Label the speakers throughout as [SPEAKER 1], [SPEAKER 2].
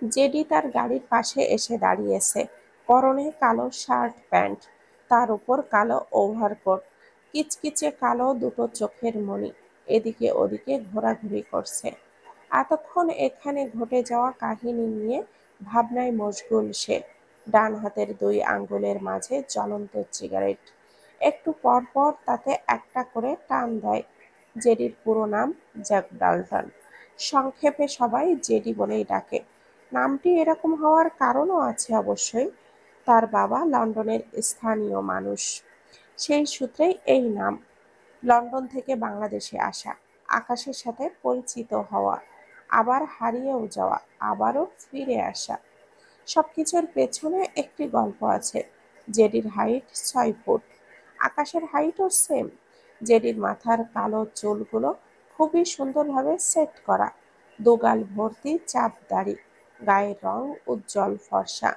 [SPEAKER 1] JD তার গাড়ির পাশে এসে দাঁড়িয়েছে, পরনে কালো শার্ট প্যান্ট, তার উপর কালো ওভারকোট, কিচকিচে কালো দুটো চোখের মণি এদিকে ওদিকে ঘোরাঘুরি করছে। এতক্ষণ এখানে ঘটে যাওয়া কাহিনী নিয়ে ভাবনায় মশগুল সে। ডান হাতের 2 আঙ্গুলের মাঝে জ্বলন্ত সিগারেট, একটু পর পর তাতে একটা করে টান দেয়। জেডির পুরো নাম জ্যাক ডাল্টন, সংক্ষেপে সবাই জেডি বলেই ডাকে। নামটি এরকম হওয়ার কারণও আছে অবশ্যই। তার বাবা লন্ডনের স্থানীয় মানুষ, সেই সূত্রেই এই নাম। লন্ডন থেকে বাংলাদেশে আসা, আকাশের সাথে পরিচিত হওয়া, আবার হারিয়েও যাওয়া, আবারও ফিরে আসা, সবকিছুর পেছনে একটি গল্প আছে। জেডির হাইট 6 ফুট, আকাশের হাইটও সেম। জেডির মাথার কালো চুলগুলো খুবই সুন্দরভাবে সেট করা, দুগাল ভর্তি চাপ দাড়ি, গায়ের রং উজ্জ্বল ফর্সা,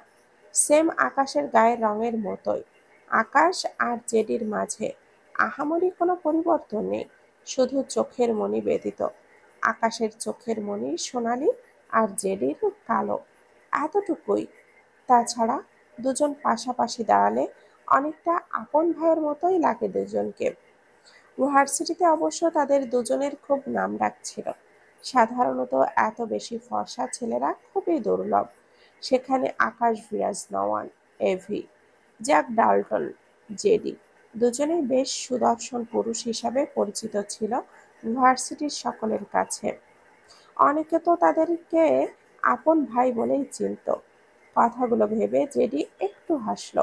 [SPEAKER 1] সেম আকাশের গায়ের রঙের মতোই। আকাশ আর জেডির মাঝে আহামরি কোনো পরিবর্তন নেই, শুধু চোখের মণি ব্যতীত। আকাশের চোখের মণি সোনালি আর জেডির কালো, এতটুকুই। তাছাড়া দুজন পাশাপাশি দাঁড়ালে অনেকটা আপন ভাইয়ের মতোই লাগে দুজনকে। ভার্সিটিতে অবশ্য তাদের দুজনের খুব নামডাক ছিল। সাধারণত এত বেশি ফর্সা ছেলেরা খুবই দুর্লভ। সেখানে আকাশ ভিরাজ নওয়ান, এভি, জ্যাক ডাল্টন, জেডি দুজনেই বেশ সুদর্শন পুরুষ হিসাবে পরিচিত ছিল ভার্সিটির সকলের কাছে। অনেকে তো তাদেরকে আপন ভাই বলেই চিনত। কথাগুলো ভেবে জেডি একটু হাসল,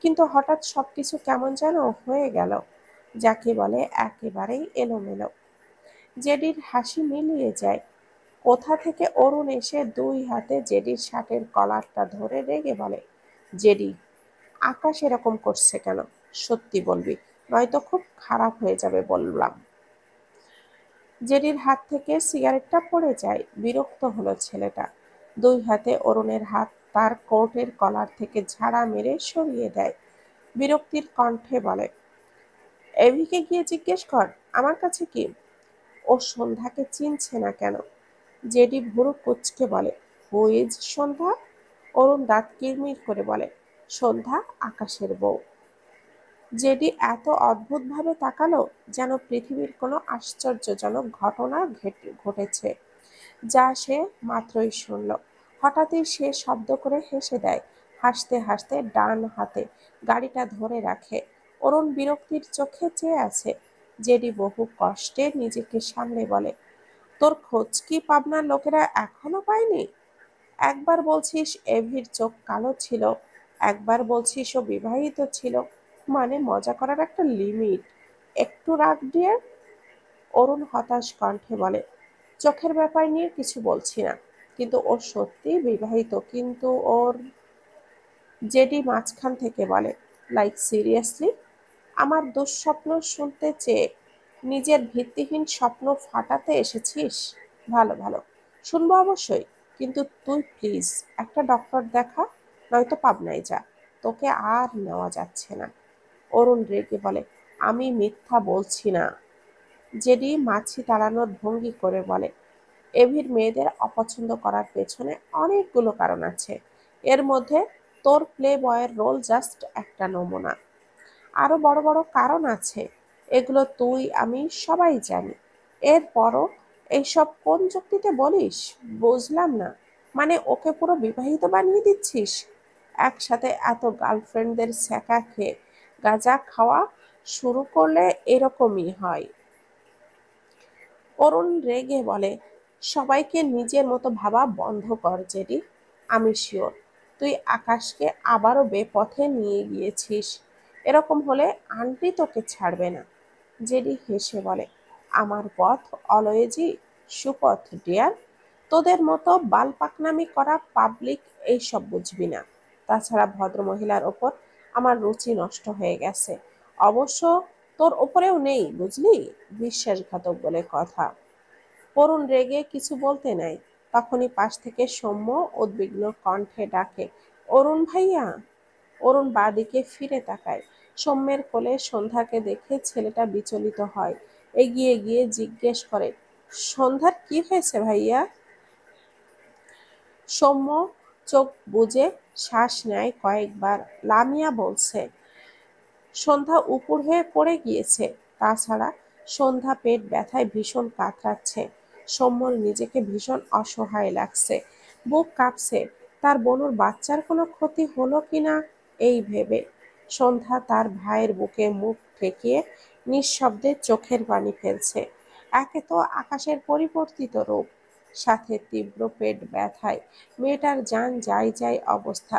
[SPEAKER 1] কিন্তু হঠাৎ সবকিছু কেমন যেন হয়ে গেল, যাকে বলে একেবারেই এলোমেলো। জেডির হাসি মিলিয়ে যায়। কোথা থেকে অরুণ এসে 2 হাতে জেডির শার্টের কলারটা ধরে রেগে বলে, জেডি, আকাশ এরকম করছে কেন? সত্যি বলবি, নয়তো খুব খারাপ হয়ে যাবে বললাম। জেডির হাত থেকে সিগারেটটা পড়ে যায়, বিরক্ত হলো ছেলেটা। 2 হাতে অরুণের হাত তার কোটের কলার থেকে ঝাড়া মেরে সরিয়ে দেয়। বিরক্তির কণ্ঠে বলে, এভিকে গিয়ে জিজ্ঞেস কর আমার কাছে কি। ও সন্ধ্যাকে চিনছে না কেন? জেডি ভুরু কুঁচকে বলে, হু ইজ সন্ধ্যা? অরুণ দাঁত কিরমির করে বলে, সন্ধ্যা আকাশের বউ। জেডি এত অদ্ভুতভাবে তাকালো, যেন পৃথিবীর কোনো আশ্চর্যজনক ঘটনা ঘটেছে, যা সে মাত্রই শুনল। হঠাৎই সে শব্দ করে হেসে দেয়। হাসতে হাসতে ডান হাতে গাড়িটা ধরে রাখে। অরুণ বিরক্তির চোখে চেয়ে আছে। জেডি বহু কষ্টে নিজেকে সামলে বলে, তোর খোঁজ কি পাবনার লোকেরা এখনো পায়নি? একবার বলছিস এভির চোখ কালো ছিল, একবার বলছিস ও বিবাহিত ছিল। মানে মজা করার একটা লিমিট। একটু রাগ ডিয়ার। অরুণ হতাশ কণ্ঠে বলে, চোখের ব্যাপার নিয়ে কিছু বলছি না, কিন্তু ও সত্যিই বিবাহিত। কিন্তু ওর। জেডি মাঝখান থেকে বলে, লাইক সিরিয়াসলি? আমার দুঃস্বপ্ন শুনতে চেয়ে নিজের ভিত্তিহীন স্বপ্ন ফাটাতে এসেছিস? ভালো ভালো, শুনবো অবশ্যই, কিন্তু তুই প্লিজ একটা ডক্টর দেখা, নয়তো পাবনায় যা, তোকে আর নেওয়া যাচ্ছে না। অরুণ রেগে বলে, আমি মিথ্যা বলছি না। জেডি মাছি তাড়ানোর ভঙ্গি করে বলে, এভির মেয়েদের অপছন্দ করার পেছনে অনেকগুলো কারণ আছে। এর মধ্যে তোর প্লে বয়ের রোল জাস্ট একটা নমুনা। আরো বড় বড় কারণ আছে, এগুলো তুই আমি সবাই জানি। এরপরও এইসব কোন যুক্তিতে বলিস? বুঝলাম না। মানে ওকে পুরো বিবাহিত বানিয়ে দিচ্ছিস? একসাথে এত গার্লফ্রেন্ডদের ছ্যাঁকা খেয়ে গাঁজা খাওয়া শুরু করলে এরকমই হয়। অরুণ রেগে বলে, সবাইকে নিজের মতো ভাবা বন্ধ কর জেডি। আমি শিওর তুই আকাশকে আবারও বেপথে নিয়ে গিয়েছিস। এরকম হলে আন্টি তোকে ছাড়বে না। জেডি হেসে বলে, আমার পথ অলওয়েজই সুপথ ডিয়ার। তোদের মতো বালপাকনামি করা পাবলিক এইসব বুঝবি না। তাছাড়া ভদ্রমহিলার ওপর আমার রুচি নষ্ট হয়ে গেছে। অবশ্য তোর ওপরেও নেই, বুঝলি? বিশ্বাসঘাতক বলে কথা। অরুণ রেগে কিছু বলতে নেয়, তখনই পাশ থেকে সৌম্য উদ্বিগ্ন কণ্ঠে ডাকে, অরুণ ভাইয়া। অরুণ বাঁদিকে ফিরে তাকায়। সৌম্যের কোলে সন্ধ্যাকে দেখে ছেলেটা বিচলিত হয়। এগিয়ে গিয়ে জিজ্ঞেস করে, সন্ধ্যার কি হয়েছে ভাইয়া? সৌম্য চোখ বুজে শ্বাস নেয় কয়েকবার। লামিয়া বলছে, সন্ধ্যা উপুড় হয়ে পড়ে গিয়েছে। তাছাড়া সন্ধ্যা পেট ব্যথায় ভীষণ কাতরাচ্ছে। সৌম্যর নিজেকে ভীষণ অসহায় লাগছে। বুক কাঁপছে, তার বোনুর বাচ্চার কোনো ক্ষতি হলো কিনা এই ভেবে। সন্ধ্যা তার ভাইয়ের বুকে মুখ ঠেকিয়ে নিঃশব্দে চোখের পানি ফেলছে। একে তো আকাশের পরিবর্তিত রূপ, সাথে তীব্র পেট ব্যথায় মেয়েটার জান যাই যাই অবস্থা।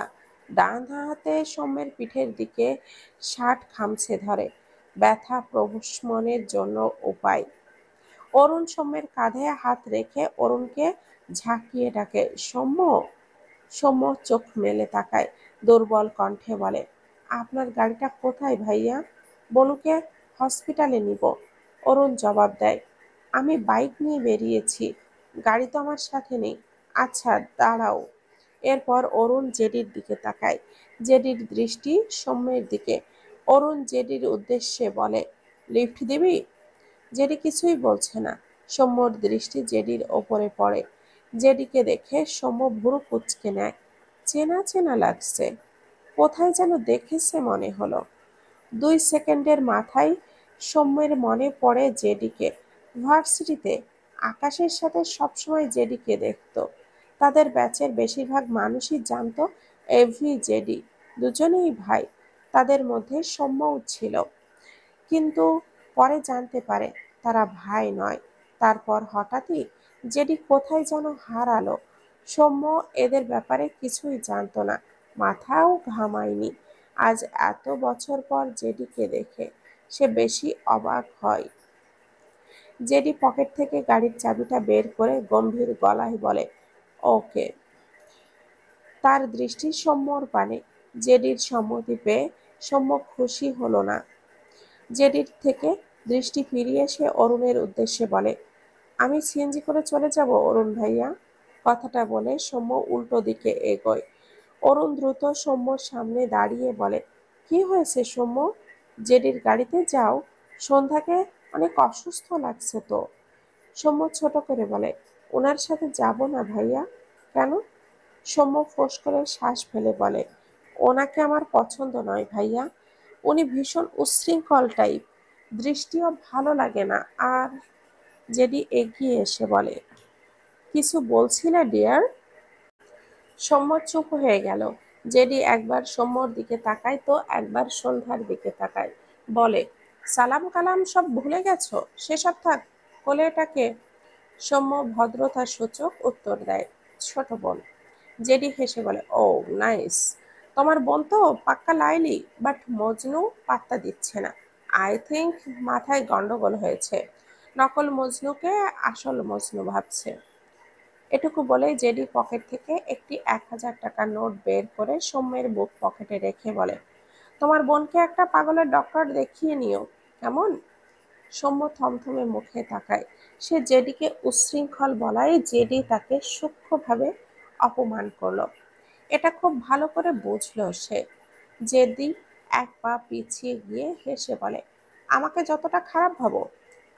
[SPEAKER 1] ডান হাতে সৌম্যের পিঠের দিকে শার্ট খামছে ধরে। ব্যথা প্রশমনের জন্য উপায়। অরুণ সৌম্যের কাঁধে হাত রেখে অরুণকে ঝাঁকিয়ে ডাকে, সৌম্য। সৌম্য চোখ মেলে তাকায়, দুর্বল কণ্ঠে বলে, আপনার গাড়িটা কোথায় ভাইয়া? বনুকে হসপিটালে নিব। অরুণ জবাব দেয়, আমি বাইক নিয়ে বেরিয়েছি, গাড়ি তো আমার সাথে নেই। আচ্ছা দাঁড়াও। এরপর অরুণ জেডির দিকে তাকায়। জেডির দৃষ্টি সৌম্যের দিকে। অরুণ জেডির উদ্দেশ্যে বলে, লিফট দিবি? জেডি কিছুই বলছে না। সৌম্যর দৃষ্টি জেডির ওপরে পড়ে। জেডিকে দেখে সৌম্য ভুরু কুঁচকে নেয়। চেনা চেনা লাগছে, কোথায় যেন দেখেছে মনে হলো। 2 সেকেন্ডের মাথায় সৌম্যের মনে পড়ে জেডিকে। ভার্সিটিতে আকাশের সাথে সবসময় জেডিকে দেখতো। তাদের ব্যাচের বেশিরভাগ মানুষই জানতো এভি জেডি দুজনেই ভাই। তাদের মধ্যে সৌম্যও ছিল, কিন্তু পরে জানতে পারে তারা ভাই নয়। তারপর হঠাৎই জেডি কোথায় যেন হারালো। সৌম্য এদের ব্যাপারে কিছুই জানতো না, মাথাও ঘামায়নি। আজ এত বছর পর জেডিকে দেখে সে বেশি অবাক হয়। জেডি পকেট থেকে গাড়ির চাবিটা বের করে গম্ভীর গলায় বলে, ওকে। তার দৃষ্টি সৌম্যর পানে। জেডির সম্মতি পেয়ে সৌম্য খুশি হলো না। জেডির থেকে দৃষ্টি ফিরিয়ে সে অরুণের উদ্দেশ্যে বলে, আমি সিএনজি করে চলে যাব অরুণ ভাইয়া। কথাটা বলে সৌম্য উল্টো দিকে এগোয়। অরুণ দ্রুত সৌম্যর সামনে দাঁড়িয়ে বলে, কি হয়েছে সৌম্য? জেডির গাড়িতে যাও, সন্ধ্যাকে অনেক অসুস্থ লাগছে তো। সৌম্য ছোট করে বলে, ওনার সাথে যাব না ভাইয়া। কেন? সৌম্য ফোঁস করে শ্বাস ফেলে বলে, ওনাকে আমার পছন্দ নয় ভাইয়া। উনি ভীষণ উচ্ছৃঙ্খল টাইপ, দৃষ্টিও ভালো লাগে না। আর জেডি এগিয়ে এসে বলে, কিছু বলছিলে ডিয়ার? সৌম্য চুপ হয়ে গেল। জেডি একবার সৌম্যর দিকে তাকায় তো একবার সন্ধ্যার দিকে তাকায়। বলে, সালাম কালাম সব ভুলে গেছো? সেসব থাক, কোলে এটাকে। সৌম্য ভদ্রতা সূচক উত্তর দেয়, ছোট বোন। জেডি হেসে বলে, ও নাইস। তোমার বোন তো পাক্কা লাইলি, বাট মজনু পাত্তা দিচ্ছে না। আই থিংক মাথায় গন্ডগোল হয়েছে, নকল মজনুকে আসল মজনু ভাবছে। এটুকু বলেই জেডি পকেট থেকে একটি 1000 টাকার নোট বের করে সৌম্যের বুক পকেটে রেখে বলে, তোমার বোনকে একটা পাগলের ডক্টর দেখিয়ে নিও, কেমন? সৌম্য থমথমে মুখে তাকায়। সে জেডিকে উচ্ছৃঙ্খল বলায় জেডি তাকে সূক্ষ্মভাবে অপমান করলো, এটা খুব ভালো করে বুঝলো সে। জেদি এক পা পিছিয়ে গিয়ে হেসে বলে, আমাকে যতটা খারাপ ভাবো,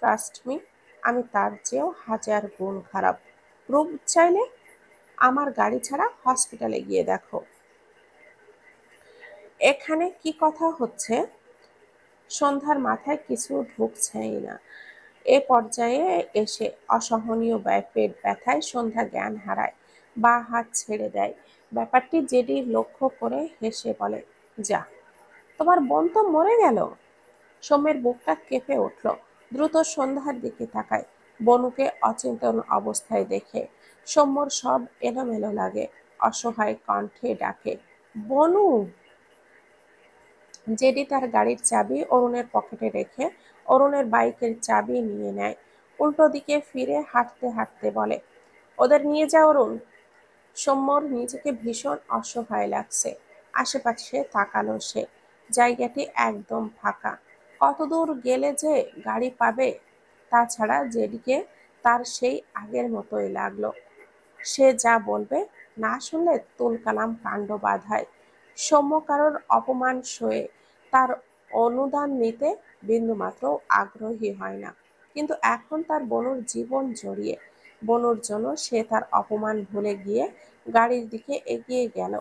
[SPEAKER 1] ট্রাস্ট মি, আমি তার চেয়েও 1000 গুণ খারাপ। প্রুফ চাইলে আমার গাড়ি ছাড়া হসপিটালে গিয়ে দেখো। এখানে কি কথা হচ্ছে? সন্ধ্যার মাথায় কিছু ঢুকছেই না। এ পর্যায়ে এসে অসহনীয় পেট ব্যথায় সন্ধ্যা জ্ঞান হারায়, বা হাত ছেড়ে দেয়। ব্যাপারটি জেডি লক্ষ্য করে হেসে বলে, যা, তোমার বোন তো মরে গেল। সৌম্যের বুকটা কেঁপে উঠল। দ্রুত সন্ধ্যার দিকে তাকায়। বনুকে অচেতন অবস্থায় দেখে সৌম্যর সব এলোমেলো লাগে। অসহায় কণ্ঠে ডাকে, বনু। জেডি তার গাড়ির চাবি অরুণের পকেটে রেখে অরুণের বাইকের চাবি নিয়ে নেয়। উল্টো দিকে ফিরে হাঁটতে হাঁটতে বলে, ওদের নিয়ে যা অরুণ। সৌম্যর নিজেকে ভীষণ অসহায় লাগছে। আশেপাশে তাকালো সে। জায়গাটি একদম ফাঁকা। কতদূর গেলে যে গাড়ি পাবে? তাছাড়া জেডিকে তার সেই আগের মতোই লাগলো। সে যা বলবে, না শুনলে তুলকালাম কাণ্ড বাধায়। সৌম্য কারোর অপমান সয়ে তার অনুদান নিতে বিন্দুমাত্র আগ্রহী হয় না। কিন্তু এখন তার বোনের জীবন জড়িয়ে, বনুর জন্য সে তার অপমান ভুলে গিয়ে গাড়ির দিকে এগিয়ে গেল।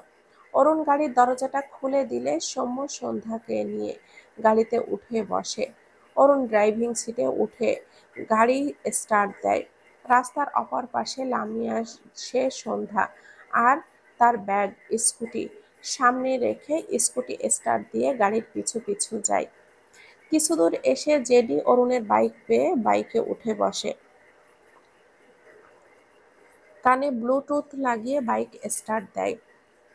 [SPEAKER 1] অরুণ গাড়ির দরজাটা খুলে দিলে সৌম্য সন্ধ্যাকে নিয়ে গাড়িতে উঠে বসে। অরুণ ড্রাইভিং সিটে উঠে গাড়ি স্টার্ট দেয়। রাস্তার অপর পাশে লামিয়ে আসে সন্ধ্যা আর তার ব্যাগ স্কুটি সামনে রেখে স্কুটি স্টার্ট দিয়ে গাড়ির পিছু পিছু যায়। কিছু দূর এসে জেডি অরুণের বাইক পেয়ে বাইকে উঠে বসে। কানে ব্লুটুথ লাগিয়ে বাইক স্টার্ট দেয়।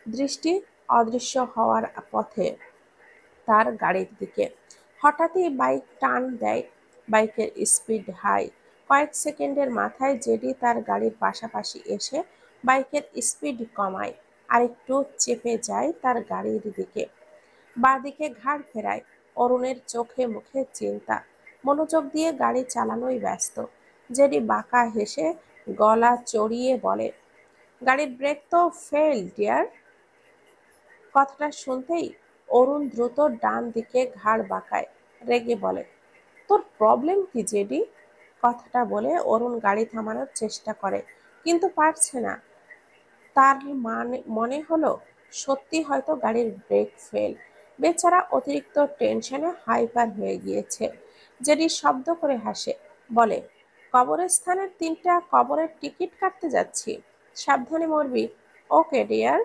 [SPEAKER 1] দৃষ্টি অদৃশ্য হওয়ার পথে তার গাড়ির দিকে। হঠাৎই বাইক টার্ন দেয়। বাইকের স্পিড হাই। কয়েক সেকেন্ডের মাথায় জেডি তার গাড়ির পাশাপাশি এসে বাইকের স্পিড কমায়, আরেকটু চেপে যায় তার গাড়ির দিকে। বাঁদিকে ঘাড় ফেরায়। অরুণের চোখে মুখে চিন্তা, মনোযোগ দিয়ে গাড়ি চালানোয় ব্যস্ত। জেডি বাঁকা হেসে গলা চড়িয়ে বলে, গাড়ির ব্রেক তো ফেল ডিয়ার। কথাটা শুনতেই অরুণ দ্রুত ডান দিকে ঘাড় বাঁকায়, রেগে বলে, তোর প্রবলেম কি জেডি? কথাটা বলে অরুণ গাড়ি থামানোর চেষ্টা করে, কিন্তু পারছে না। তার মনে হলো সত্যি হয়তো গাড়ির ব্রেক ফেল। বেচারা অতিরিক্ত টেনশনে হাইপার হয়ে গিয়েছে। জেডি শব্দ করে হাসে, বলে, কবরস্থানের 3টা কবরের টিকিট কাটতে যাচ্ছি, সাবধানে মরবি। Okay dear.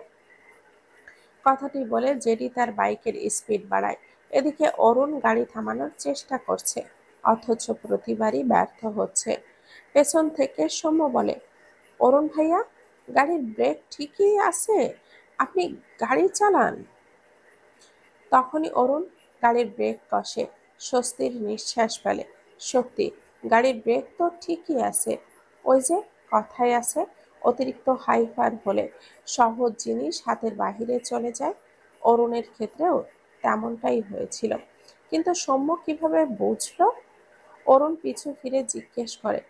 [SPEAKER 1] কথাটি বলে জেডি তার বাইকের স্পিড বাড়ায়। এদিকে অরুণ গাড়ি থামানোর চেষ্টা করছে, অথচ প্রতিবারই ব্যর্থ হচ্ছে। পেছন থেকে সৌম্য বলে, অরুণ ভাইয়া, গাড়ির ব্রেক ঠিকই আছে, আপনি গাড়ি চালান। তখনই অরুণ গাড়ির ব্রেক কষে, স্বস্তির নিঃশ্বাস ফেলে। সত্যি গাড়ির ব্রেক তো ঠিকই আছে। ওই যে কথায় আছে, অতিরিক্ত হাইপার হলে সহজ জিনিস হাতের বাহিরে চলে যায়। অরুণের ক্ষেত্রেও তেমনটাই হয়েছিল। কিন্তু সৌম্য কিভাবে বুঝলো? অরুণ পিছু ফিরে জিজ্ঞেস করে,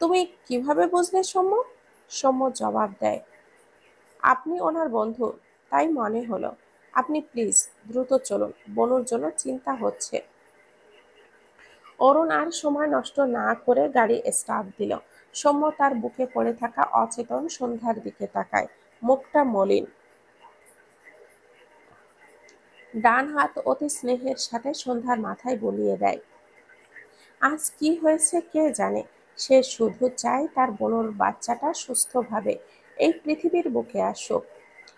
[SPEAKER 1] তুমি কিভাবে বুঝলে সৌম্য? সৌম্য জবাব দেয়, আপনি ওনার বন্ধু, তাই মনে হলো। আপনি প্লিজ দ্রুত চলুন, বনুর জন্য চিন্তা হচ্ছে। অরুণ আর সময় নষ্ট না করে গাড়ি স্টার্ট দিল। সৌম্য তার বুকে পড়ে থাকা অচেতন সন্ধ্যার দিকে তাকায়, মুখটা মলিন। ডান হাত অতি স্নেহের সাথে সন্ধ্যার মাথায় বুলিয়ে দেয়। আজ কি হয়েছে কে জানে। সে শুধু চায় তার বোনের বাচ্চাটা সুস্থভাবে এই পৃথিবীর বুকে আসুক।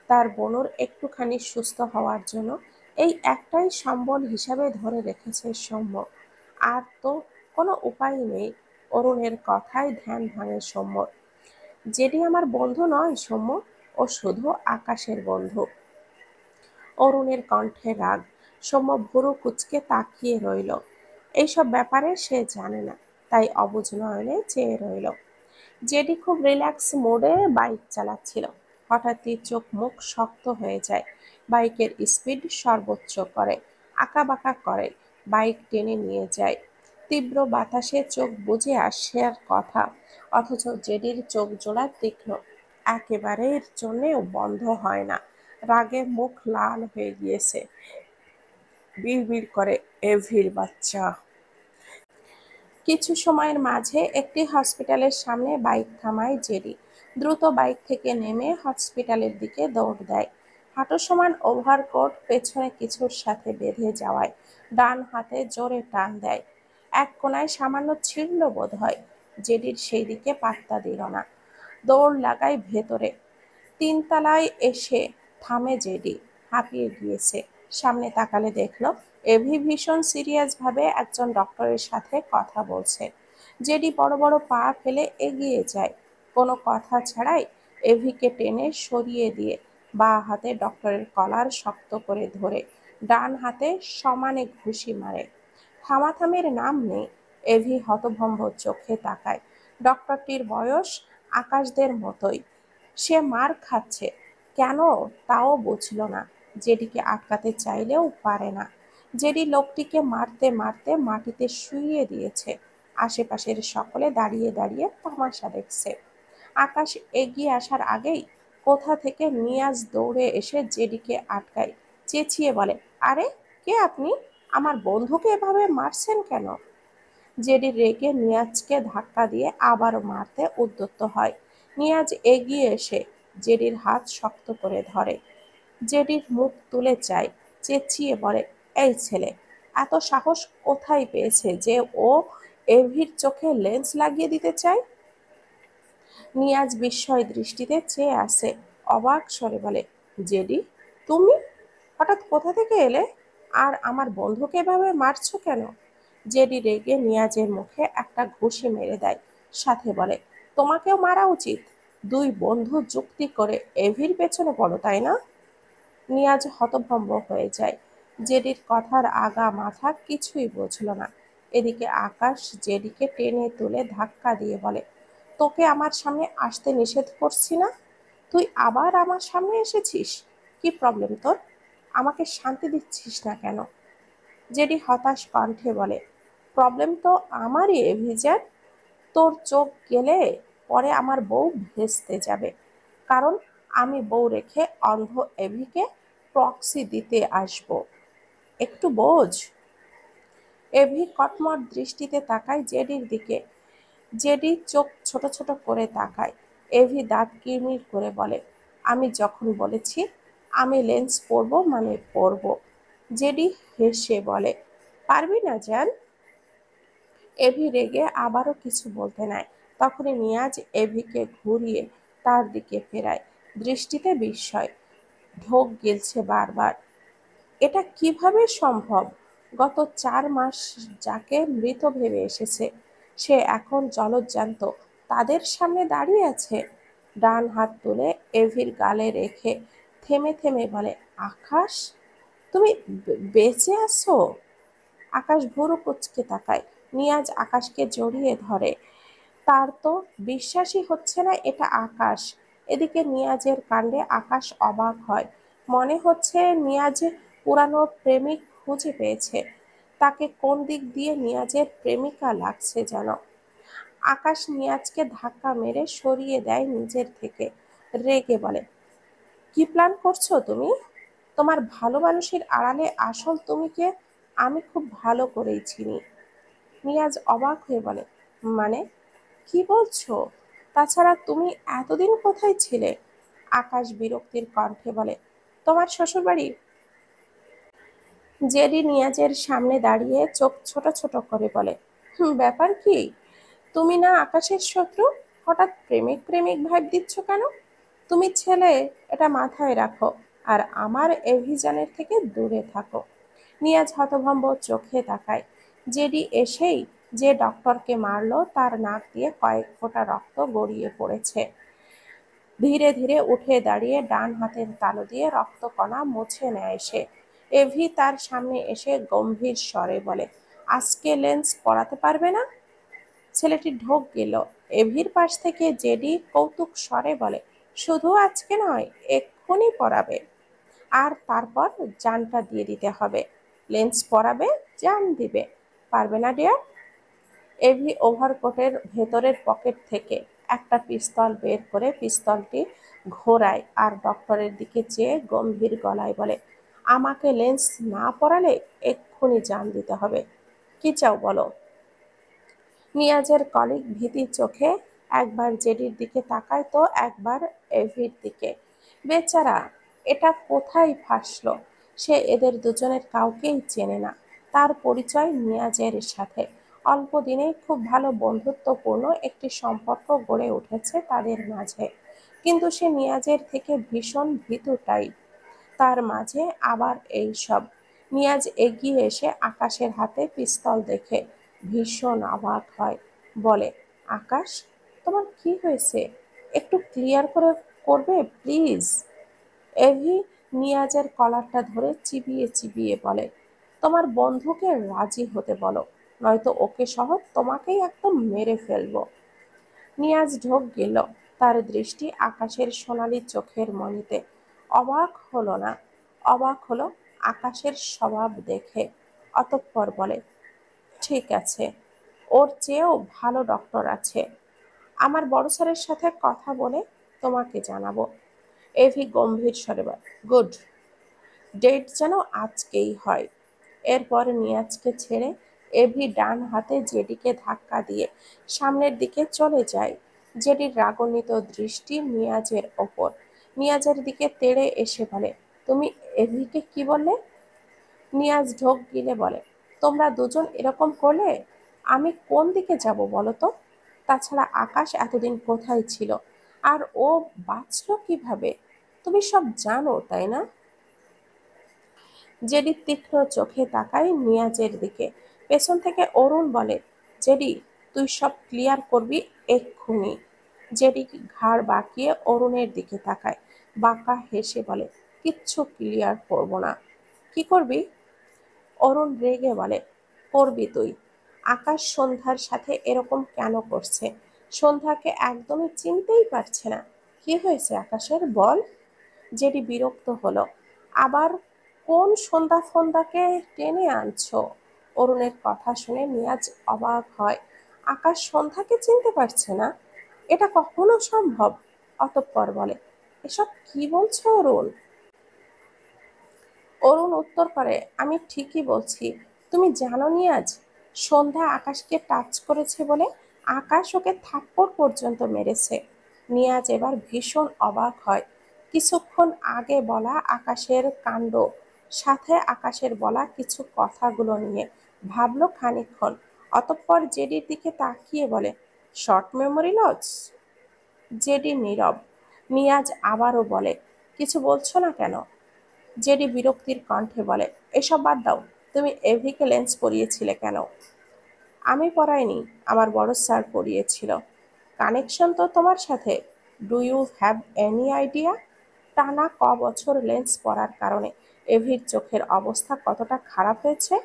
[SPEAKER 1] তার বোনের একটুখানি সুস্থ হওয়ার জন্য এই একটাই সম্বল হিসাবে ধরে রেখেছে সৌম্য। আর তো কোনো উপায় নেই। অরুণের কথায় ধ্যান ভাঙে সৌম্যর। জেডি আমার বন্ধু নয় সৌম্য, ও শুধু আকাশের বন্ধু। অরুণের কণ্ঠে রাগ। সৌম্য ভুরু কুঁচকে তাকিয়ে রইল। এইসব ব্যাপারে সে জানে না, তাই অবুঝ নয়নে চেয়ে রইল। জেডি খুব রিল্যাক্স মোডে বাইক চালাচ্ছিল। হঠাৎই চোখ মুখ শক্ত হয়ে যায়। বাইকের স্পিড সর্বোচ্চ করে, আঁকাবাঁকা করে, বাইক টেনে নিয়ে যায়। তীব্র বাতাসে চোখ বুজে আসার কথা, অথচ জেডির চোখ জোড়া তীক্ষ্ণ, একেবারের জন্যেও বন্ধ হয় না। রাগে মুখ লাল হয়ে গিয়েছে। বিড়বিড় করে, এভির বাচ্চা। কিছু সময়ের মাঝে একটি হসপিটালের সামনে বাইক থামায় জেডি। দ্রুত বাইক থেকে নেমে হসপিটালের দিকে দৌড় দেয়। হাঁটু সমান ওভারকোট পেছনে কিছুর সাথে বেঁধে যাওয়ায় ডান হাতে জোরে টান দেয়। এক কোণায় সামান্য ছিঁড়ল বোধ হয়। জেডির সেই দিকে পাত্তা দিল না, দৌড় লাগায় ভেতরে। 3তলায় এসে থামে জেডি, হাঁপিয়ে গিয়েছে। সামনে তাকালে দেখল এভি ভীষণ সিরিয়াস ভাবে একজন ডক্টরের সাথে কথা বলছে। জেডি বড় বড় পা ফেলে এগিয়ে যায়, কোনো কথা ছাড়াই এভিকে টেনে সরিয়ে দিয়ে বাঁ হাতে ডক্টরের কলার শক্ত করে ধরে ডান হাতে সমানে ঘুষি মারে। থামাথামির নাম নেই। এভি হতভম্ব চোখে তাকায়। ডক্টরটির বয়স আকাশদের মতোই। সে মার খাচ্ছে কেন তাও বুঝল না। জেডিকে আটকাতে চাইলেও পারে না। জেডি লোকটিকে মারতে মারতে মাটিতে শুইয়ে দিয়েছে। আশেপাশের সকলে দাঁড়িয়ে দাঁড়িয়ে তামাশা দেখছে। আকাশ এগিয়ে আসার আগেই কোথা থেকে নিয়াজ দৌড়ে এসে জেডিকে আটকায়, চেঁচিয়ে বলে, আরে কে আপনি? আমার বন্ধুকে এভাবে মারছেন কেন? জেডি রেগে নিয়াজকে ধাক্কা দিয়ে আবারও মারতে উদ্যত হয়। নিয়াজ এগিয়ে এসে জেডির হাত শক্ত করে ধরে। জেডির মুখ তুলে চায়, চেঁচিয়ে বলে, এই ছেলে, এত সাহস কোথায় পেয়েছে যে ও এভির চোখে লেন্স লাগিয়ে দিতে চায়? নিয়াজ বিস্ময় দৃষ্টিতে চেয়ে আসে, অবাক স্বরে বলে, জেডি, তুমি হঠাৎ কোথা থেকে এলে? আর আমার বন্ধুকে এভাবে মারছো কেন? জেডি রেগে নিয়াজের মুখে একটা ঘুষি মেরে দেয়, সাথে বলে, তোমাকেও মারা উচিত। দুই বন্ধু যুক্তি করে এভির পেছনে পড়ো, তাই না? নিয়াজ হতভম্ব হয়ে যায়। জেডির কথার আগা মাথা কিছুই বুঝল না। এদিকে আকাশ জেডিকে টেনে তুলে ধাক্কা দিয়ে বলে, তোকে আমার সামনে আসতে নিষেধ করছি না? তুই আবার আমার সামনে এসেছিস? কি প্রবলেম তোর? আমাকে শান্তি দিচ্ছিস না কেন? জেডি হতাশ কণ্ঠে বলে, প্রবলেম তো আমারই এভিজান। তোর চোখ গেলে পরে আমার বউ ভেস্তে যাবে। কারণ আমি বউ রেখে অন্ধ এভিকে প্রক্সি দিতে আসবো। একটু বোঝ। এভি কটমট দৃষ্টিতে তাকায় জেডির দিকে। জেডি চোখ ছোট ছোট করে তাকায়। এভি দাঁত কিরমির করে বলে, আমি যখন বলেছি আমি লেন্স পরবো মানে পরবো। জেডি হেসে বলে, পারবি না জান? এভি রেগে আবারও কিছু বলতে নেয়। তখনই নিয়াজ এভিকে ঘুরিয়ে তার দিকে ফেরায়, দৃষ্টিতে বিস্ময়। ঢোক গিলছে বারবার। এটা কিভাবে সম্ভব? গত 4 মাস যাকে মৃত ভেবে এসেছে, সে এখন জলজ্জান্ত তাদের সামনে দাঁড়িয়ে আছে। ডান হাত তুলে এভির গালে রেখে থেমে থেমে বলে, আকাশ, তুমি বেঁচে আছো? আকাশ ভুরু কুঁচকে তাকায়। নিয়াজ আকাশকে জড়িয়ে ধরে। তার তো বিশ্বাসই হচ্ছে না এটা আকাশ। এদিকে নিয়াজের কাণ্ডে আকাশ অবাক হয়। মনে হচ্ছে নিয়াজ পুরানো প্রেমিক খুঁজে পেয়েছে। তাকে কোন দিক দিয়ে নিয়াজের প্রেমিকা লাগছে যেন। আকাশ নিয়াজকে ধাক্কা মেরে সরিয়ে দেয় নিজের থেকে। রেগে বলে, কি প্ল্যান করছো তুমি? তোমার ভালো মানুষের আড়ালে আসল তুমিকে আমি খুব ভালো করেই চিনি। নিয়াজ অবাক হয়ে বলে, মানে কি বলছো? তাছাড়া তুমি এতদিন কোথায় ছিলে? আকাশ বিরক্তির কণ্ঠে বলে, তোমার শ্বশুরবাড়ি। জেডি নিয়াজের সামনে দাঁড়িয়ে চোখ ছোট ছোট করে বলে, ব্যাপার কি? তুমি না আকাশের শত্রু? হঠাৎ প্রেমিক প্রেমিক ভাব দিচ্ছ কেন? তুমি ছেলে, এটা মাথায় রাখো। আর আমার অভিযানের থেকে দূরে থাকো। নিয়াজ হতভম্ব চোখে তাকায়। জেডি এসেই যে ডক্টরকে মারলো তার নাক দিয়ে কয়েক ফোঁটা রক্ত গড়িয়ে পড়েছে। ধীরে ধীরে উঠে দাঁড়িয়ে ডান হাতের তালু দিয়ে রক্তকণা মুছে নেয় সে। এভি তার সামনে এসে গম্ভীর স্বরে বলে, আজকে লেন্স পরাতে পারবে না? ছেলেটি ঢোক গেল। এভির পাশ থেকে জেডি কৌতুক স্বরে বলে, শুধু আজকে নয়, এক্ষুনি পরাবে। আর তারপর জানটা দিয়ে দিতে হবে। লেন্স পরাবে, জান দিবে। পারবে না ডিয়ার? এভি ওভারকোটের ভেতরের পকেট থেকে একটা পিস্তল বের করে পিস্তলটি ঘোরায় আর ডক্টরের দিকে চেয়ে গম্ভীর গলায় বলে, আমাকে লেন্স না পরালে এক্ষুনি জান দিতে হবে। কি চাও বলো? নিয়াজের কলিগ ভীতির চোখে একবার জেডির দিকে তাকায় তো একবার এভির দিকে। বেচারা, এটা কোথায় ফাঁসলো? সে এদের দুজনের কাউকেই চেনে না। তার পরিচয় নিয়াজের সাথে। অল্প দিনেই খুব ভালো বন্ধুত্বপূর্ণ একটি সম্পর্ক গড়ে উঠেছে তাদের মাঝে। কিন্তু সে নিয়াজের থেকে ভীষণ ভীতু টাইপ। তার মাঝে আবার এই সব। নিয়াজ এগিয়ে এসে আকাশের হাতে পিস্তল দেখে ভীষণ অবাক হয়। বলে, আকাশ, তোমার কি হয়েছে? একটু ক্লিয়ার করে করবে প্লিজ? এভি নিয়াজের কলারটা ধরে চিবিয়ে চিবিয়ে বলে, তোমার বন্ধুকে রাজি হতে বলো, নয়তো ওকে সহ তোমাকেই একদম মেরে ফেলবো। নিয়াজ ঢোক গেল। তার দৃষ্টি আকাশের সোনালি চোখের মণিতে। অবাক হলো না, অবাক হলো আকাশের স্বভাব দেখে। অতঃপর বলে, ঠিক আছে, ওর চেয়েও ভালো ডক্টর আছে। আমার বড় স্যারের সাথে কথা বলে তোমাকে জানাবো। এভি গম্ভীর স্বরে বলে, গুড। ডেট যেন আজকেই হয়। এরপর নিয়াজকে ছেড়ে এভি ডান হাতে জেডিকে ধাক্কা দিয়ে সামনের দিকে চলে যায়। জেডির রাগান্বিত দৃষ্টি নিয়াজের ওপর। নিয়াজের দিকে তেড়ে এসে বলে, তুমি এভিকে কি বললে? নিয়াজ ঢোক গিলে বলে, তোমরা দুজন এরকম করলে আমি কোন দিকে যাব বলো তো? তাছাড়া আকাশ এতদিন কোথায় ছিল, আর ও বাঁচলো কিভাবে? তুমি সব জানো তাই না? জেডি তীক্ষ্ণ চোখে তাকায় নিয়াজের দিকে। পেছন থেকে অরুণ বলে, জেডি তুই সব ক্লিয়ার করবি এক্ষুনি। জেডি ঘাড় বাঁকিয়ে অরুণের দিকে তাকায়, বাঁকা হেসে বলে, কিচ্ছু ক্লিয়ার করব না। কি করবি? অরুণ রেগে বলে, করবি তুই। আকাশ সন্ধ্যার সাথে এরকম কেন করছে? সন্ধ্যাকে একদমই চিনতেই পারছে না। কি হয়েছে আকাশের, বল। জেডি বিরক্ত হলো, আবার কোন সন্ধ্যা ফন্দাকে টেনে আনছো? অরুণের কথা শুনে নিয়াজ অবাক হয়। আকাশ সন্ধ্যাকে চিনতে পারছে না? এটা কখনো সম্ভব? অতঃপর বলে, এসব কি বলছো অরুণ? অরুণ উত্তর করে, আমি ঠিকই বলছি। তুমি জানো নিয়াজ, সন্ধ্যা আকাশকে টাচ করেছে বলে আকাশ ওকে থাপ্পড় পর্যন্ত মেরেছে। নিয়াজ এবার ভীষণ অবাক হয়। কিছুক্ষণ আগে বলা আকাশের কাণ্ড, সাথে আকাশের বলা কিছু কথাগুলো নিয়ে ভাবলো খানিকক্ষণ। অতঃপর জেডির দিকে তাকিয়ে বলে, শর্ট মেমোরি লস? জেডি নীরব। নিয়াজ আবারও বলে, কিছু বলছো না কেন? জেডি বিরক্তির কণ্ঠে বলে, এসব বাদ দাও। তুমি এভিকে লেন্স পরিয়েছিলে কেন? আমি পরাইনি, আমার বড় স্যার পরিয়েছিল। কানেকশন তো তোমার সাথে। Do you have any idea টানা বছর লেন্স পরার কারণে এভির চোখের অবস্থা কতটা খারাপ হয়েছে?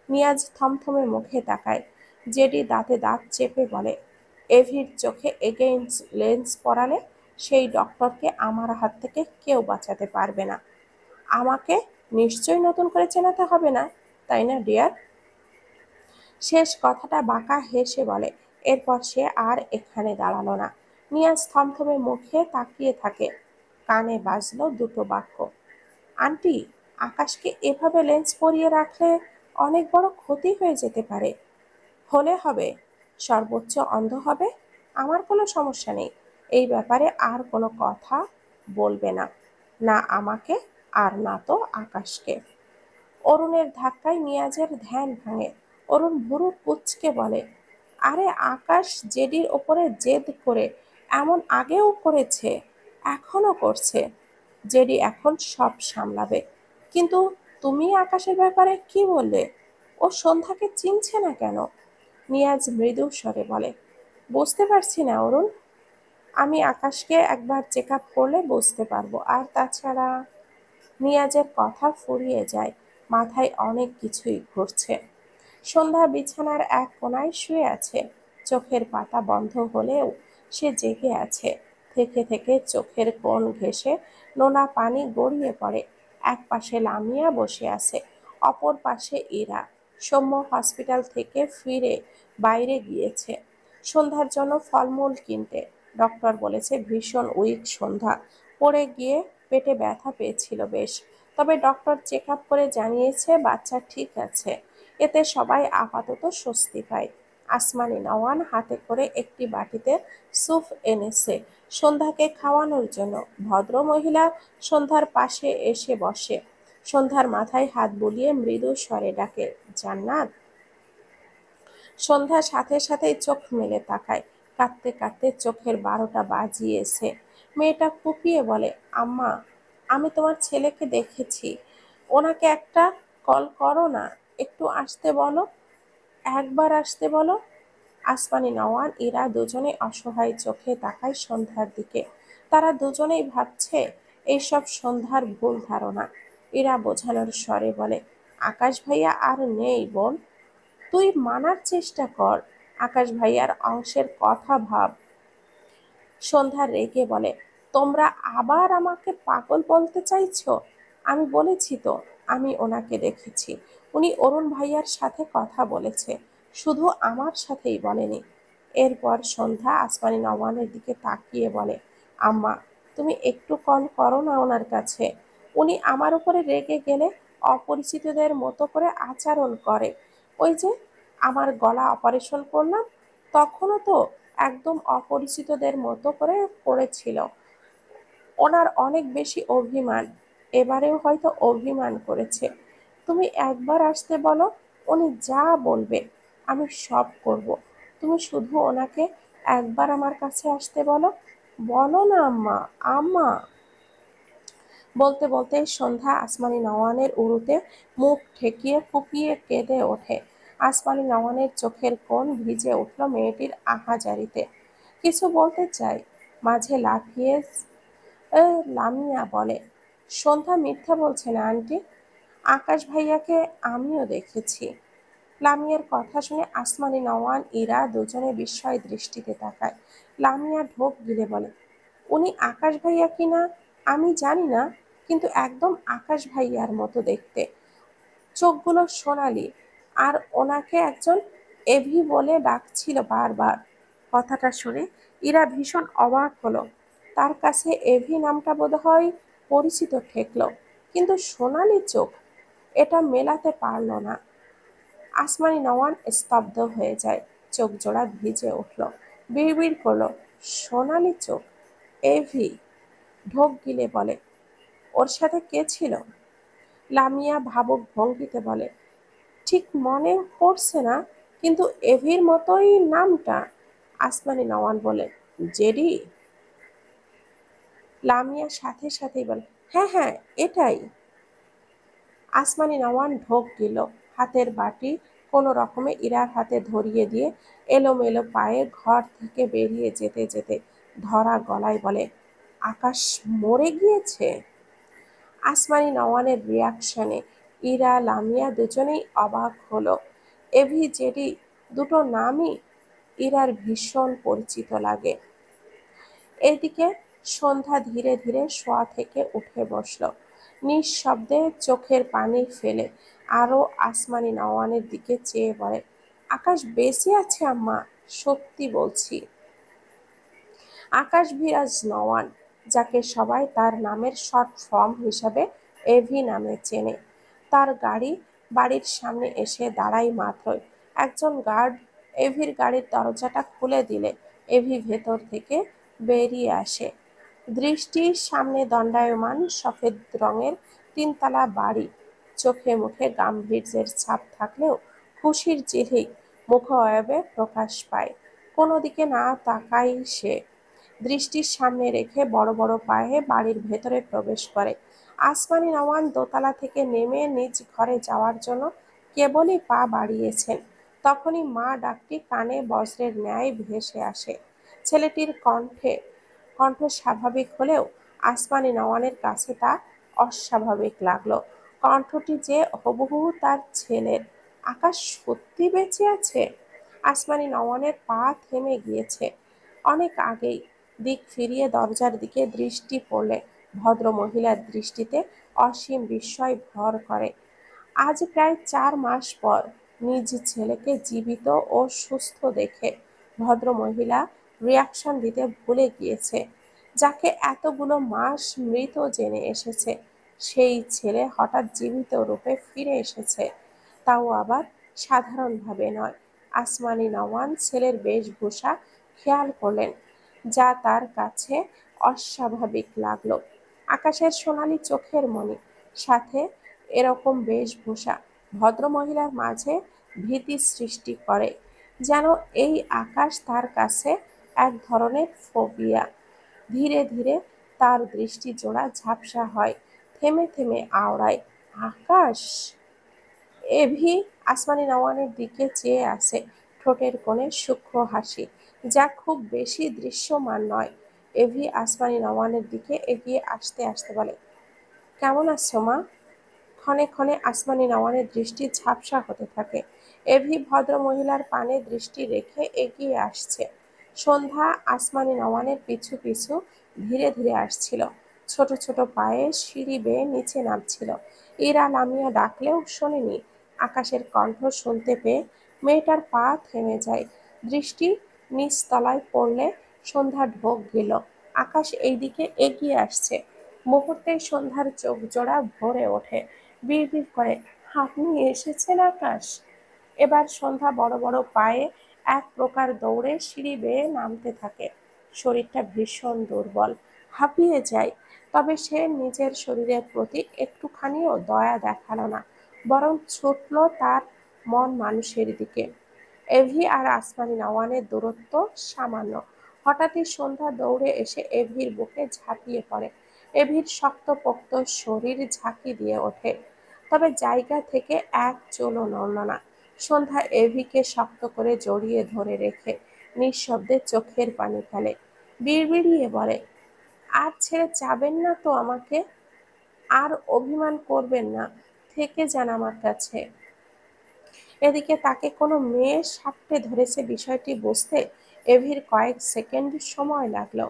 [SPEAKER 1] নিয়াজ থমথমে মুখে তাকায়। জেডি দাঁতে দাঁত চেপে বলে, এভির চোখে এগেইনস্ট লেন্স পরালে সেই ডক্টরকে আমার হাত থেকে কেউ বাঁচাতে পারবে না। আমাকে নিশ্চয়ই নতুন করে চেনাতে হবে না, তাই না ডিয়ার? শেষ কথাটা বাঁকা হেসে বলে। এরপর সে আর এখানে দাঁড়ালো না। নিয়াজ থমথমে মুখে তাকিয়ে থাকে। কানে বাজলো দুটো বাক্য, আন্টি, আকাশকে এভাবে লেন্স পরিয়ে রাখলে অনেক বড় ক্ষতি হয়ে যেতে পারে। হলে হবে, সর্বোচ্চ অন্ধ হবে। আমার কোনো সমস্যা নেই। এই ব্যাপারে আর কোনো কথা বলবে না, না আমাকে আর না তো আকাশকে। অরুণের ধাক্কায় নিয়াজের ধ্যান ভাঙে। অরুণ ভুরু কুঁচকে বলে, আরে আকাশ জেডির ওপরে জেদ করে এমন আগেও করেছে, এখনো করছে। জেডি এখন সব সামলাবে। কিন্তু তুমি আকাশের ব্যাপারে কি বললে? ও সন্ধ্যাকে চিনছে না কেন? নিয়াজ মৃদু স্বরে বলে, বুঝতে পারছি না অরুণ। আমি আকাশকে একবার চেক আপ করলে বুঝতে পারবো। আর তাছাড়া নিয়াজের কথা ফুরিয়ে যায়। মাথায় অনেক কিছুই ঘুরছে। সন্ধ্যা বিছানার এক কোণায় শুয়ে আছে। চোখের পাতা বন্ধ হলেও সে জেগে আছে। থেকে থেকে চোখের কোণ ঘেঁষে নোনা পানি গড়িয়ে পড়ে। এক পাশে লামিয়া বসে আছে, অপর পাশে ইরা। সৌম্য হসপিটাল থেকে ফিরে বাইরে গিয়েছে সন্ধ্যার জন্য ফলমূল কিনতে। ডক্টর বলেছে ভীষণ উইক সন্ধ্যা, পড়ে গিয়ে পেটে ব্যথা পেয়েছিল বেশ। তবে ডক্টর চেক আপ করে জানিয়েছে বাচ্চা ঠিক আছে। এতে সবাই আপাতত স্বস্তি পায়। আসমানি নওয়ান হাতে করে একটি বাটিতে স্যুপ এনেছে সন্ধ্যাকে খাওয়ানোর জন্য। ভদ্রমহিলা সন্ধ্যার পাশে এসে বসে। সন্ধ্যার মাথায় হাত বুলিয়ে মৃদু স্বরে ডাকে, জান্নাত। সন্ধ্যা সাথে সাথেই চোখ মেলে তাকায়। কাঁদতে কাঁদতে চোখের 12টা বাজিয়েছে। মেয়েটা ফুপিয়ে বলে, আম্মা, আমি তোমার ছেলেকে দেখেছি। ওনাকে একটা কল করো না, একটু আসতে বলো, একবার আসতে বলো। আসমানি নওয়ান ইরা দুজনে অসহায় চোখে তাকায় সন্ধ্যার দিকে। তারা দুজনেই ভাবছে এইসব সন্ধ্যার ভুল ধারণা। ইরা বোঝানোর স্বরে বলে, আকাশ ভাইয়া আর নেই বোন, তুই মানার চেষ্টা কর। আকাশ ভাইয়ার অংশের কথা ভাব। সন্ধ্যা রেগে বলে, তোমরা আবার আমাকে পাগল বলতে চাইছো? আমি বলেছি তো আমি ওনাকে দেখেছি। উনি অরুণ ভাইয়ার সাথে কথা বলেছে, শুধু আমার সাথেই বলেনি। এরপর সন্ধ্যা আসমানি নওয়ানের দিকে তাকিয়ে বলে, আম্মা, তুমি একটু কল করো না ওনার কাছে। উনি আমার উপরে রেগে গেলে অপরিচিতদের মতো করে আচরণ করে। ওই যে আমার গলা অপারেশন করলাম তখনও তো একদম অপরিচিতদের মতো করে করেছিল। ওনার অনেক বেশি অভিমান, এবারেও হয়তো অভিমান করেছে। তুমি একবার আসতে বলো, উনি যা বলবে আমি সব করব। তুমি শুধু ওনাকে একবার আমার কাছে আসতে বলো। বলো না আম্মা, আম্মা। বলতে বলতে সন্ধ্যা আসমানি নওয়ানের উরুতে মুখ ঠেকিয়ে ফুপিয়ে কেঁদে ওঠে। আসমানি নওয়ানের চোখের কোণ ভিজে উঠল মেয়েটির আহাজারিতে। কিছু বলতে চাই, মাঝে লাফিয়ে লামিয়া বলে, সন্ধ্যা মিথ্যা বলছে না আন্টি, আকাশ ভাইয়াকে আমিও দেখেছি। লামিয়ার কথা শুনে আসমানি নওয়ান ইরা দুজনে বিস্ময় দৃষ্টিতে তাকায়। লামিয়া ঢোক গিলে বলে, উনি আকাশ ভাইয়া কিনা আমি জানি না, কিন্তু একদম আকাশ ভাইয়ার মতো দেখতে, চোখগুলো সোনালি, আর ওনাকে একজন এভি বলে ডাকছিল বারবার। কথাটা শুনে ইরা ভীষণ অবাক হলো। তার কাছে এভি নামটা বোধহয় পরিচিত ঠেকল, কিন্তু সোনালি চোখ, এটা মেলাতে পারল না। আসমানি নওয়ান স্তব্ধ হয়ে যায়, চোখ জোড়া ভিজে উঠল, বিড়বিড় করলো, সোনালি চোখ, এভি। ঢোক গিলে বলে, ওর সাথে কে ছিল? লামিয়া ভাবুক ভঙ্গিতে বলে, ঠিক মনে পড়ছে না, কিন্তু এভির মতোই নামটা। আসমানি নওয়ান বলে, জেডি? লামিয়া সাথে সাথেই বলে, হ্যাঁ হ্যাঁ, এটাই। আসমানি নওয়ান ঢোক গেল, হাতের বাটি কোনো রকমে ইরার হাতে ধরিয়ে দিয়ে এলোমেলো পায়ে ঘর থেকে বেরিয়ে যেতে যেতে ধরা গলায় বলে, আকাশ মরে গিয়েছে? আসমানি নওয়ানের রিয়াকশনে ইরা লামিয়া দুজনেই অবাক হলো। এভি জেডি দুটো নামই ইরার ভীষণ পরিচিত লাগে। এদিকে সন্ধ্যা ধীরে ধীরে শোয়া থেকে উঠে বসল, নিঃশব্দে চোখের পানি ফেলে আরো আসমানি নওয়ানের দিকে চেয়ে বলে, আকাশ বেঁচে আছে আম্মা, সত্যি বলছি। আকাশ বিরাজ নওয়ান, যাকে সবাই তার নামের শর্ট ফর্ম হিসাবে এভি নামে চেনে, তার গাড়ি বাড়ির সামনে এসে দাঁড়াই মাত্রই একজন গার্ড এভির গাড়ির দরজাটা খুলে দিলে এভি ভেতর থেকে বেরিয়ে আসে। দৃষ্টির সামনে দণ্ডায়মান সফেদ রঙের তিনতলা বাড়ি, চোখে মুখে গাম্ভীর্যের ছাপ থাকলেও খুশির ঝিলিক মুখাবয়বে প্রকাশ পায়। কোনো দিকে না তাকাই সে, দৃষ্টির সামনে রেখে বড় বড় পায়ে বাড়ির ভেতরে প্রবেশ করে। আসমানি নওয়ান দোতলা থেকে নেমে নিজ ঘরে যাওয়ার জন্য কেবলই পা বাড়িয়েছেন, তখনই মা ডাকটি কানে বজ্রের ন্যায় ভেসে আসে। ছেলেটির কণ্ঠ স্বাভাবিক হলেও আসমানি নওয়ানের কাছে তা অস্বাভাবিক লাগলো। কণ্ঠটি যে হুবহু তার ছেলের। আকাশ সত্যি বেঁচে আছে? আসমানি নওয়ানের পা থেমে গিয়েছে অনেক আগেই। দিক ফিরিয়ে দরজার দিকে দৃষ্টি পড়লে ভদ্র মহিলার দৃষ্টিতে অসীম বিস্ময় ভর করে। আজ প্রায় 4 মাস পর নিজ ছেলেকে জীবিত ও সুস্থ দেখে ভদ্রমহিলা রিয়াকশন দিতে ভুলে গিয়েছে। যাকে এতগুলো মাস মৃত জেনে এসেছে, সেই ছেলে হঠাৎ জীবিত রূপে ফিরে এসেছে, তাও আবার সাধারণভাবে নয়। আসমানি নওয়ান ছেলের বেশভূষা খেয়াল করলেন, যা তার কাছে অস্বাভাবিক লাগলো। আকাশের সোনালি চোখের মণি, সাথে এরকম বেশভূষা ভদ্রমহিলার মাঝে ভীতি সৃষ্টি করে, যেন এই আকাশ তার কাছে এক ধরনের ফোবিয়া। ধীরে ধীরে তার দৃষ্টি জোড়া ঝাপসা হয়, থেমে থেমে আওড়ায়, আকাশ? এভি আসমানি নওয়ানের দিকে চেয়ে আছে, ঠোঁটের কোণে সূক্ষ্ম হাসি, যা খুব বেশি দৃশ্যমান নয়। এভি আসমানি নওয়ানের দিকে এগিয়ে আসতে আসতে বলে, কেমন আছো মা? ক্ষণে ক্ষণে আসমানি নওয়ানের দৃষ্টি ঝাপসা হতে থাকে। এভি ভদ্র মহিলার পানে দৃষ্টি রেখে এগিয়ে আসছে। সন্ধ্যা আসমানি নওয়ানের পিছু পিছু ধীরে ধীরে আসছিল, ছোট ছোট পায়ে সিঁড়ি বেয়ে নিচে নামছিল। ইরা লামিয়া ডাকলেও শোনেনি। আকাশের কণ্ঠ শুনতে পেয়ে মেয়েটার পা থেমে যায়। দৃষ্টি নিচতলায় পড়লে সন্ধ্যা ঢোক গেল। আকাশ এইদিকে এগিয়ে আসছে। মুহূর্তেই সন্ধ্যার চোখ জোড়া ভরে ওঠে, বিড়বিড় করে, আপনি এসেছেন আকাশ? এবার সন্ধ্যা বড় বড় পায়ে এক প্রকার দৌড়ে সিঁড়ি বেয়ে নামতে থাকে। শরীরটা ভীষণ দুর্বল, হাঁপিয়ে যায়। তবে সে নিজের শরীরের প্রতি একটুখানিও দয়া দেখালো না, বরং ছুটল তার মন মানুষের দিকে। এভি আর আসমানি নওয়ানের দূরত্ব সামান্য। হঠাৎই সন্ধ্যা দৌড়ে এসে এভির বুকে ঝাঁপিয়ে পড়ে। এভির শক্তপোক্ত শরীর ঝাঁকি দিয়ে ওঠে, তবে জায়গা থেকে এক চুলও নড়ল না। সন্ধ্যা এভিকে শক্ত করে জড়িয়ে ধরে রেখে নিঃশব্দে চোখের পানি ফেলে, বিড়বিড়িয়ে বলে, আর ছেড়ে যাবেন না তো আমাকে? আর অভিমান করবেন না, থেকে যান আমার কাছে। এদিকে তাকে কোনো মেয়ে সাপটে ধরেছে বিষয়টি বুঝতে এভির কয়েক সেকেন্ড সময় লাগলো।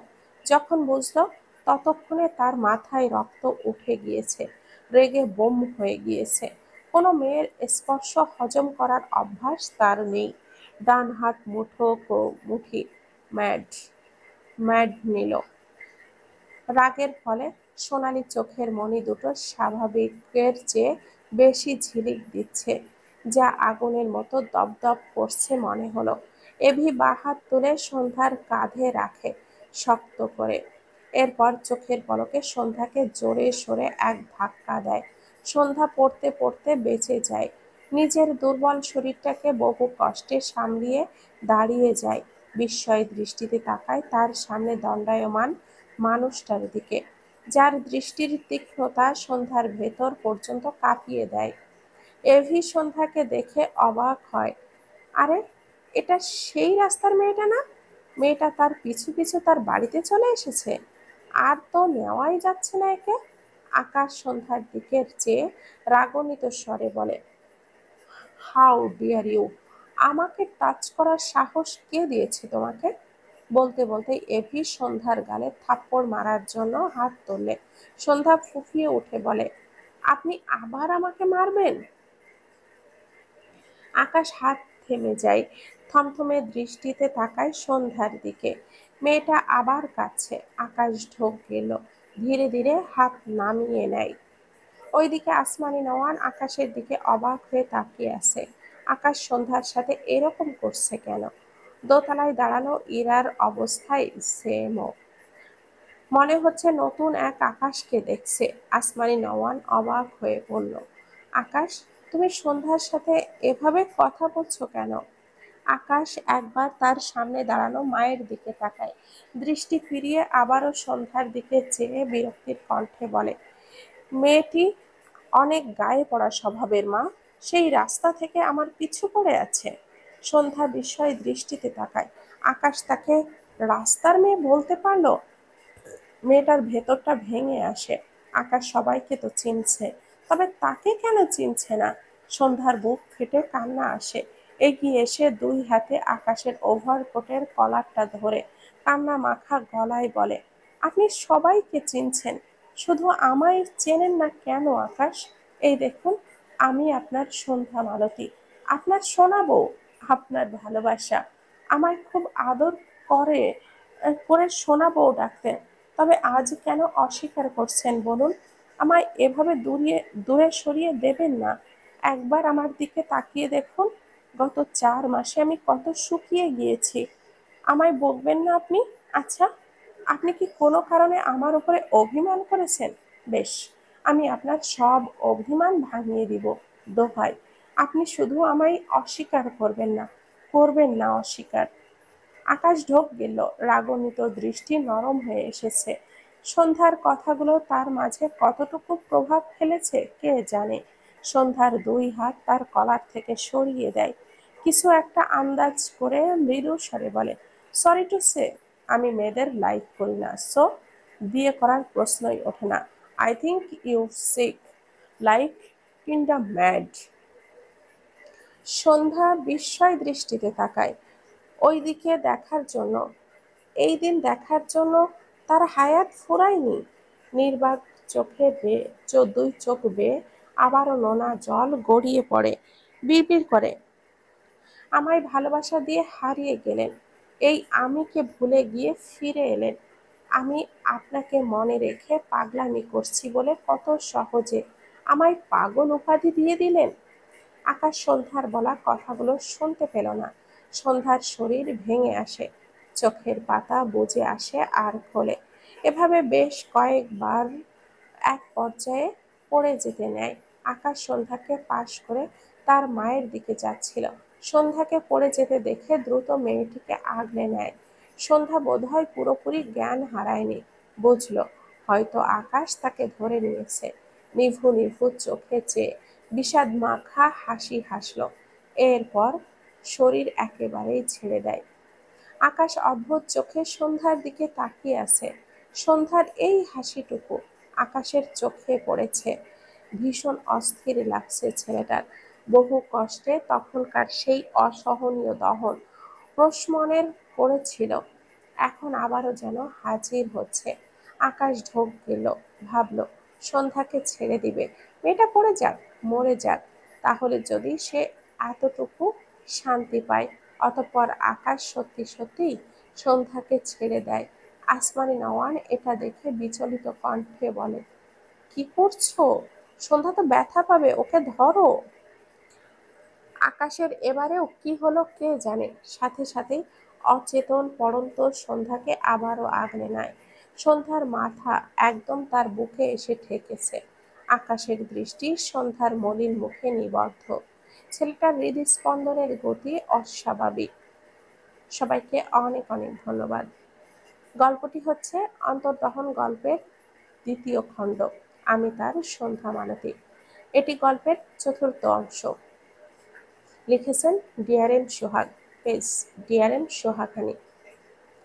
[SPEAKER 1] যখন বুঝলো, ততক্ষণে তার মাথায় রক্ত উঠে গিয়েছে, রেগে বোম হয়ে গিয়েছে। কোনো মেয়ের স্পর্শ হজম করার অভ্যাস তার নেই। ডান হাত মুঠি ম্যাড ম্যাড নিল। রাগের ফলে সোনালি চোখের মণি দুটো স্বাভাবিকের চেয়ে বেশি ঝিলিক দিচ্ছে, যা আগুনের মতো দপদপ করছে মনে হলো। এভি বাঁ হাত তুলে সন্ধ্যার কাঁধে রাখে শক্ত করে। এরপর চোখের পলকে সন্ধ্যাকে জোরে সরে এক ধাক্কা দেয়। সন্ধ্যা পড়তে পড়তে বেঁচে যায়। নিজের দুর্বল শরীরটাকে বহু কষ্টে সামলিয়ে দাঁড়িয়ে যায়। বিস্ময় দৃষ্টিতে তাকায় তার সামনে দণ্ডায়মান মানুষটার দিকে, যার দৃষ্টির তীক্ষ্ণতা সন্ধ্যার ভেতর পর্যন্ত কাঁপিয়ে দেয়। এভি সন্ধ্যাকে দেখে অবাক হয়। আরে, এটা সেই রাস্তার মেয়েটা না? মেয়েটা তার পিছু পিছু তার বাড়িতে চলে এসেছে। আর তো নেওয়াই যাচ্ছে না একে। আকাশ সন্ধ্যার দিকের চেয়ে রাগান্বিত স্বরে বলে, হাউ ডিয়ার ইউ! আমাকে টাচ করার সাহস কে দিয়েছে তোমাকে? বলতে বলতে এভি সন্ধ্যার গালে থাপ্পড় মারার জন্য হাত তুললে। সন্ধ্যা ফুঁফিয়ে উঠে বলে, আপনি আবার আমাকে মারবেন? আকাশ হাত থেমে যায়, থমথমে দৃষ্টিতে তাকায় সন্ধ্যার দিকে। মেয়েটা আবার কাছে। আকাশ ঢোক গেল, ধীরে ধীরে হাত নামিয়ে নেয়। ওইদিকে আসমানি নওয়ান আকাশের দিকে অবাক হয়ে তাকিয়ে আছে। আকাশ সন্ধ্যার সাথে এরকম করছে কেন? দোতলায় দাঁড়ানো ইরার অবস্থায় সেমও। মনে হচ্ছে নতুন এক আকাশকে দেখছে। আসমানি নওয়ান অবাক হয়ে বলল, আকাশ, তুমি সন্ধ্যার সাথে এভাবে কথা বলছো কেন? আকাশ একবার তার সামনে দাঁড়ানো মায়ের দিকে তাকায়, দৃষ্টি ফিরিয়ে আবারও সন্ধ্যার দিকে চেয়ে বিরক্তির কণ্ঠে বলে, মেয়েটি অনেক গায়ে পড়া স্বভাবের মা। সেই রাস্তা থেকে আমার পিছু পড়ে আছে। সন্ধ্যা বিস্ময় দৃষ্টিতে তাকায়। আকাশ তাকে রাস্তার মেয়ে বলতে পারলো? মেয়েটার ভেতরটা ভেঙে আসে। আকাশ সবাইকে তো চিনছে, তবে তাকে কেন চিনছে না? সন্ধ্যার বুক ফেটে কান্না আসে। এগিয়ে এসে দুই হাতে আকাশের ওভারকোটের কলারটা ধরে কান্না মাখা গলায় বলে, আপনি সবাইকে চিনছেন, শুধু আমায় চেনেন না কেন আকাশ? এই দেখুন, আমি আপনার সন্ধ্যা মালতী, আপনার সোনা বউ, আপনার ভালোবাসা। আমায় খুব আদর করে করে সোনা বউ ডাকতেন। তবে আজ কেন অস্বীকার করছেন বলুন? আমায় এভাবে দূরে সরিয়ে দেবেন না। একবার আমার দিকে তাকিয়ে দেখুন, গত 4 মাসে আমি কত শুকিয়ে গিয়েছি। আমায় বকবেন না আপনি? আচ্ছা, আপনি কি কোনো কারণে আমার উপরে অভিমান করেছেন? বেশ, আমি আপনার সব অভিমান ভাঙিয়ে দিব। দোহাই, আপনি শুধু আমায় অস্বীকার করবেন না, করবেন না অস্বীকার। আকাশ ঢোক গেল, রাগান্বিত দৃষ্টি নরম হয়ে এসেছে। সন্ধ্যার কথাগুলো তার মাঝে কতটুকু প্রভাব ফেলেছে কে জানে। সন্ধ্যার দুই হাত তার কলার থেকে সরিয়ে দেয়। কিছু একটা আন্দাজ করে মৃদু স্বরে বলে, সরি টু সে, আমি মেয়েদের লাইক করি না, সো বিয়ে করার প্রশ্নই ওঠে না। I think you sick, like kinda mad. Sandhya বিস্ময় দৃষ্টিতে তাকায় ওই দিকে দেখার জন্য। এই দিন দেখার জন্য তার হায়াত ফুরায়নি। নির্বাক চোখে বেয়ে দুই চোখ বেয়ে আবারও নোনা জল গড়িয়ে পড়ে। বিড়বিড় করে, আমায় ভালোবাসা দিয়ে হারিয়ে গেলেন, এই আমিকে ভুলে গিয়ে ফিরে এলেন। আমি আপনাকে মনে রেখে পাগলামি করছি বলে কত সহজে আমায় পাগল উপাধি দিয়ে দিলেন। আকাশ সন্ধ্যার বলা কথাগুলো শুনতে পেল না। সন্ধ্যার শরীর ভেঙে আসে, চোখের পাতা বুজে আসে আর খোলে। এভাবে বেশ কয়েকবার এক পর্যায়ে পড়ে যেতে নেয়। আকাশ সন্ধ্যাকে পাশ করে তার মায়ের দিকে যাচ্ছিল। সন্ধ্যাকে পড়ে যেতে দেখে দ্রুত মেয়েটিকে আগলে নেয়। সন্ধ্যা বোধহয় পুরোপুরি জ্ঞান হারায়নি, বুঝল হয়তো আকাশ তাকে ধরে নিয়েছে। নিভু নিভু চোখে চেয়ে বিষাদ মাখা হাসি হাসল, এরপর শরীর একেবারেই ছেড়ে দেয়। আকাশ অদ্ভুত চোখে সন্ধ্যার দিকে তাকিয়ে আছে। সন্ধ্যার এই হাসিটুকু আকাশের চোখে পড়েছে। ভীষণ অস্থির লাগছে ছেলেটার। বহু কষ্টে তখনকার সেই অসহনীয় দহন প্রশমনের করেছিল, এখন আবারও যেন হাজির হচ্ছে। আকাশ ঢোক গেল, ভাবল সন্ধ্যাকে ছেড়ে দিবে, মেয়েটা পড়ে যাক, মরে যাক, তাহলে যদি সে এতটুকু শান্তি পায়। অতঃপর আকাশ সত্যি সত্যি সন্ধ্যাকে ছেড়ে দেয়। আসমানি নওয়ান এটা দেখে বিচলিত কণ্ঠে বলে, কি করছো? সন্ধ্যা তো ব্যথা পাবে, ওকে ধরো। আকাশের এবারেও কি হলো কে জানে, সাথে সাথেই অচেতন পড়ন্ত সন্ধ্যাকে আবারও আগলে নেয়। সন্ধ্যার মাথা একদম তার বুকে এসে ঠেকেছে। আকাশের দৃষ্টি সন্ধ্যার মলিন মুখে নিবদ্ধ। ছেলেটার হৃদস্পন্দনের গতি অস্বাভাবিক। সবাইকে অনেক অনেক ধন্যবাদ। গল্পটি হচ্ছে অন্তর্দহন গল্পের দ্বিতীয় খণ্ড, আমি তার সন্ধ্যা মালতী। এটি গল্পের চতুর্থ অংশ। লিখেছেন ডিআরএম সোহাগ, পেজ ডিআরএম সোহাগানি।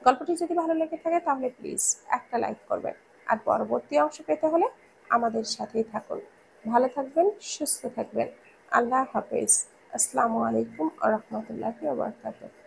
[SPEAKER 1] গল্পটি যদি ভালো লেগে থাকে তাহলে প্লিজ একটা লাইক করবেন, আর পরবর্তী অংশ পেতে হলে আমাদের সাথেই থাকুন। ভালো থাকবেন, সুস্থ থাকবেন। আল্লাহ হাফেজ। আসসালামু আলাইকুম ওয়া রাহমাতুল্লাহি ওয়া বারাকাতুহু।